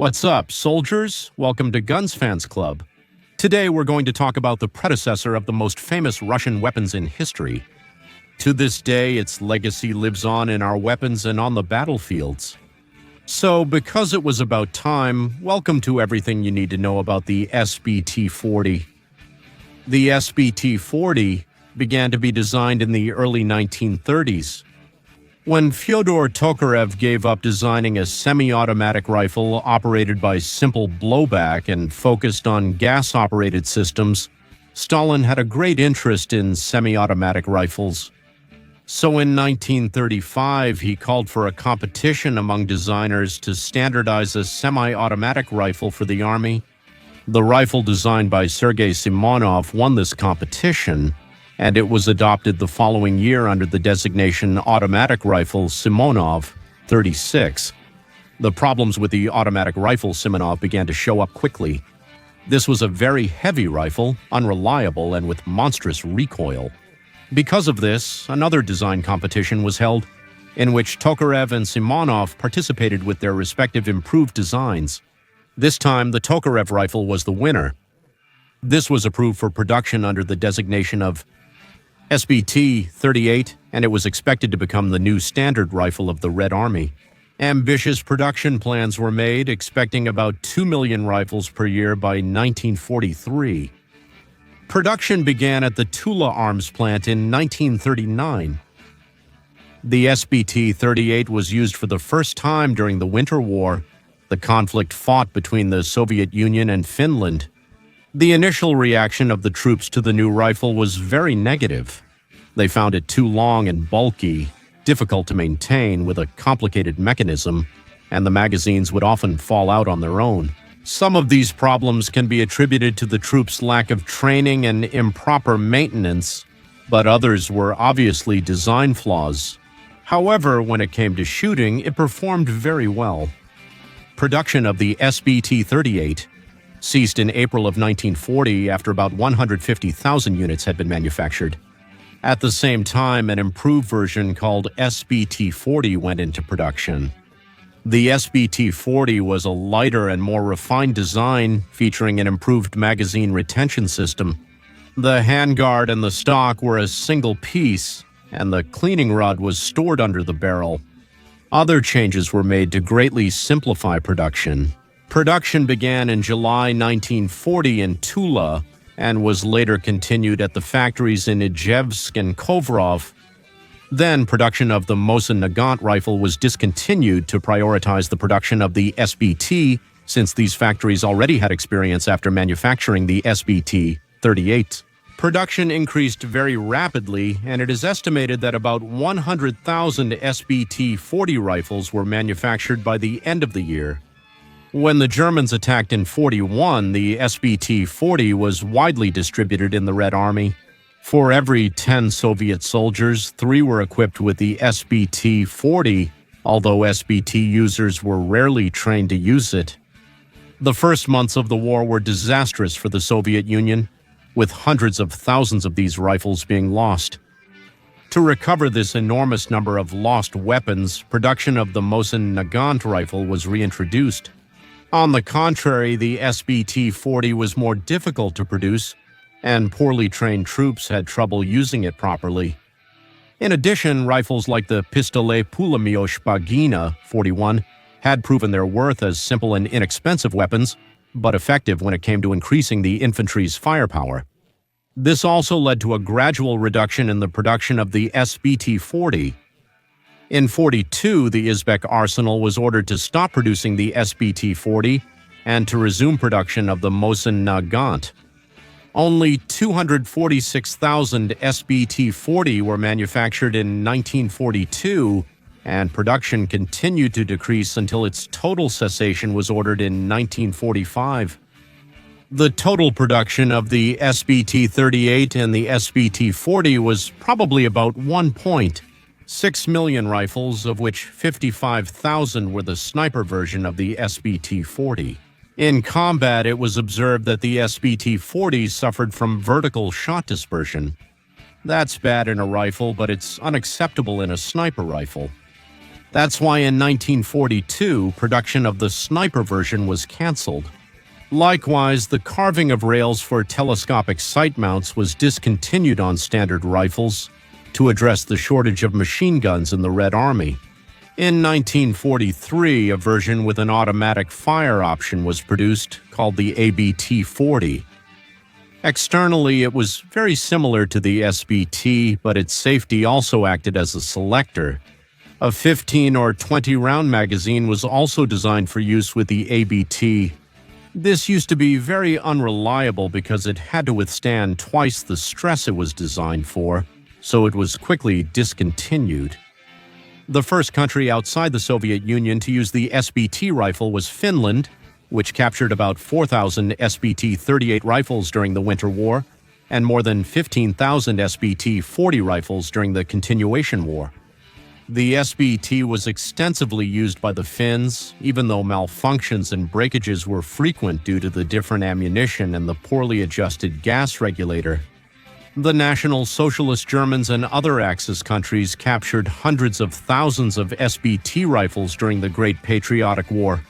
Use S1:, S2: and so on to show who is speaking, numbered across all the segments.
S1: What's up, soldiers? Welcome to Guns Fans Club. Today we're going to talk about the predecessor of the most famous Russian weapons in history. To this day, its legacy lives on in our weapons and on the battlefields. So, because it was about time, welcome to everything you need to know about the SVT-40. The SVT-40 began to be designed in the early 1930s. When Fyodor Tokarev gave up designing a semi-automatic rifle operated by simple blowback and focused on gas-operated systems, Stalin had a great interest in semi-automatic rifles. So in 1935, he called for a competition among designers to standardize a semi-automatic rifle for the army. The rifle designed by Sergei Simonov won this competition, and it was adopted the following year under the designation Automatic Rifle Simonov 36. The problems with the automatic rifle Simonov began to show up quickly. This was a very heavy rifle, unreliable, and with monstrous recoil. Because of this, another design competition was held, in which Tokarev and Simonov participated with their respective improved designs. This time, the Tokarev rifle was the winner. This was approved for production under the designation of SVT-40, and it was expected to become the new standard rifle of the Red Army. Ambitious production plans were made, expecting about 2 million rifles per year by 1943. Production began at the Tula Arms plant in 1939. The SVT-38 was used for the first time during the Winter War, the conflict fought between the Soviet Union and Finland. The initial reaction of the troops to the new rifle was very negative. They found it too long and bulky, difficult to maintain with a complicated mechanism, and the magazines would often fall out on their own. Some of these problems can be attributed to the troops' lack of training and improper maintenance, but others were obviously design flaws. However, when it came to shooting, it performed very well. Production of the SVT-38 ceased in April of 1940 after about 150,000 units had been manufactured. At the same time, an improved version called SVT-40 went into production. The SVT-40 was a lighter and more refined design featuring an improved magazine retention system. The handguard and the stock were a single piece, and the cleaning rod was stored under the barrel. Other changes were made to greatly simplify production. Production began in July 1940 in Tula and was later continued at the factories in Ijevsk and Kovrov. Then production of the Mosin-Nagant rifle was discontinued to prioritize the production of the SVT, since these factories already had experience after manufacturing the SVT-38. Production increased very rapidly, and it is estimated that about 100,000 SVT-40 rifles were manufactured by the end of the year. When the Germans attacked in 41, the SVT-40 was widely distributed in the Red Army. For every 10 Soviet soldiers, 3 were equipped with the SVT-40, although SVT users were rarely trained to use it. The first months of the war were disastrous for the Soviet Union, with hundreds of thousands of these rifles being lost. To recover this enormous number of lost weapons, production of the Mosin-Nagant rifle was reintroduced. On the contrary, the SVT-40 was more difficult to produce, and poorly trained troops had trouble using it properly. In addition, rifles like the Pistolet Pulemio Shpagina 41 had proven their worth as simple and inexpensive weapons, but effective when it came to increasing the infantry's firepower. This also led to a gradual reduction in the production of the SVT-40. In 42, the Uzbek arsenal was ordered to stop producing the SVT-40 and to resume production of the Mosin-Nagant. Only 246,000 SVT-40 were manufactured in 1942, and production continued to decrease until its total cessation was ordered in 1945. The total production of the SVT-38 and the SVT-40 was probably about 1.6 million rifles, of which 55,000 were the sniper version of the SVT-40. In combat, it was observed that the SVT-40 suffered from vertical shot dispersion. That's bad in a rifle, but it's unacceptable in a sniper rifle. That's why in 1942, production of the sniper version was canceled. Likewise, the carving of rails for telescopic sight mounts was discontinued on standard rifles to address the shortage of machine guns in the Red Army. In 1943, a version with an automatic fire option was produced called the SVT-40. Externally, it was very similar to the SVT, but its safety also acted as a selector. A 15 or 20 round magazine was also designed for use with the SVT. This used to be very unreliable because it had to withstand twice the stress it was designed for, so it was quickly discontinued. The first country outside the Soviet Union to use the SVT rifle was Finland, which captured about 4,000 SVT-38 rifles during the Winter War and more than 15,000 SVT-40 rifles during the Continuation War. The SVT was extensively used by the Finns, even though malfunctions and breakages were frequent due to the different ammunition and the poorly adjusted gas regulator. The National Socialist Germans and other Axis countries captured hundreds of thousands of SVT rifles during the Great Patriotic War.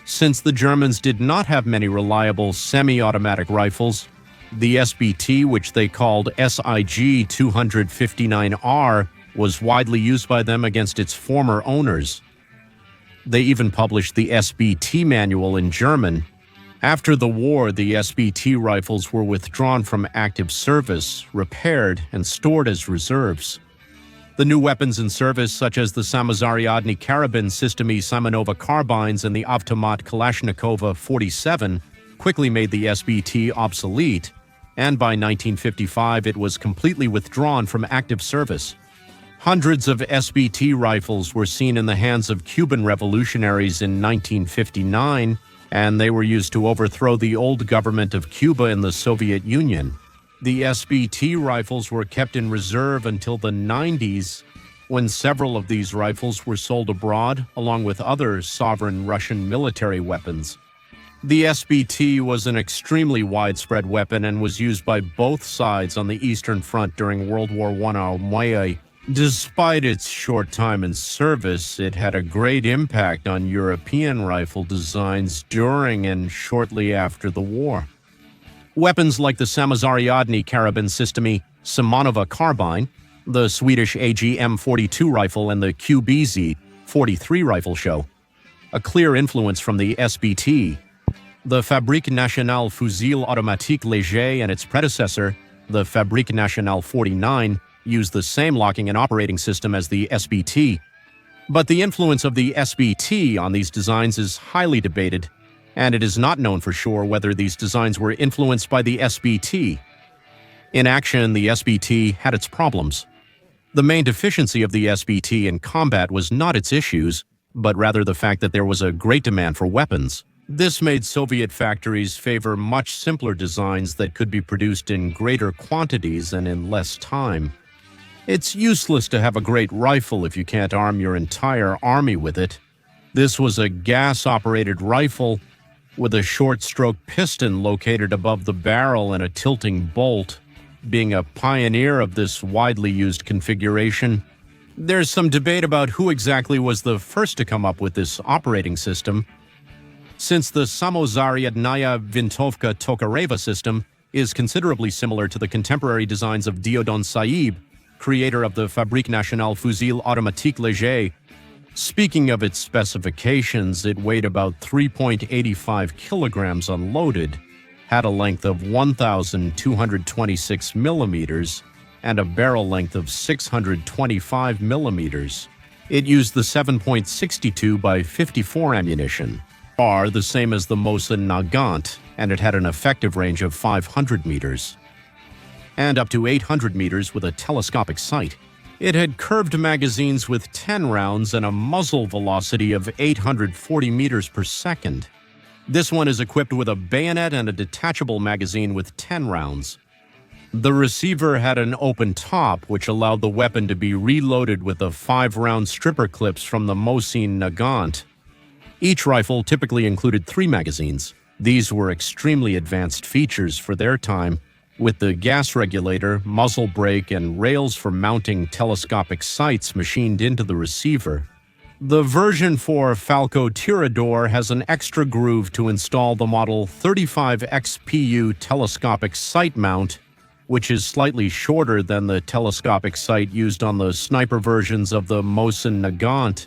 S1: Since the Germans did not have many reliable semi-automatic rifles, the SVT, which they called SIG 259R, was widely used by them against its former owners. They even published the SVT manual in German. After the war, the SVT rifles were withdrawn from active service, repaired, and stored as reserves. The new weapons in service, such as the Samozariadny Karabin Systemy Simonova carbines and the Avtomat Kalashnikova 47, quickly made the SVT obsolete, and by 1955 it was completely withdrawn from active service. Hundreds of SVT rifles were seen in the hands of Cuban revolutionaries in 1959, and they were used to overthrow the old government of Cuba in the Soviet Union. The SVT rifles were kept in reserve until the 90s, when several of these rifles were sold abroad, along with other sovereign Russian military weapons. The SVT was an extremely widespread weapon and was used by both sides on the Eastern Front during World War I. Despite its short time in service, it had a great impact on European rifle designs during and shortly after the war. Weapons like the Samozariadny Karabin Systemy Simonova carbine, the Swedish AGM-42 rifle, and the QBZ-43 rifle show a clear influence from the SVT. The Fabrique Nationale Fusil Automatique Léger and its predecessor, the Fabrique Nationale 49, used the same locking and operating system as the SVT. But the influence of the SVT on these designs is highly debated, and it is not known for sure whether these designs were influenced by the SVT. In action, the SVT had its problems. The main deficiency of the SVT in combat was not its issues, but rather the fact that there was a great demand for weapons. This made Soviet factories favor much simpler designs that could be produced in greater quantities and in less time. It's useless to have a great rifle if you can't arm your entire army with it. This was a gas-operated rifle with a short-stroke piston located above the barrel and a tilting bolt. Being a pioneer of this widely used configuration, there's some debate about who exactly was the first to come up with this operating system. Since the Samozariadnaya Vintovka Tokarev system is considerably similar to the contemporary designs of Diodon Saib, creator of the Fabrique Nationale Fusil Automatique Léger. Speaking of its specifications, it weighed about 3.85 kilograms unloaded, had a length of 1,226 millimeters, and a barrel length of 625 millimeters. It used the 7.62 by 54 ammunition, the same as the Mosin-Nagant, and it had an effective range of 500 meters. And up to 800 meters with a telescopic sight. It had curved magazines with 10 rounds and a muzzle velocity of 840 meters per second. This one is equipped with a bayonet and a detachable magazine with 10 rounds. The receiver had an open top, which allowed the weapon to be reloaded with the 5-round stripper clips from the Mosin-Nagant. Each rifle typically included 3 magazines. These were extremely advanced features for their time, with the gas regulator, muzzle brake, and rails for mounting telescopic sights machined into the receiver. The version for Falco Tirador has an extra groove to install the Model 35XPU telescopic sight mount, which is slightly shorter than the telescopic sight used on the sniper versions of the Mosin-Nagant.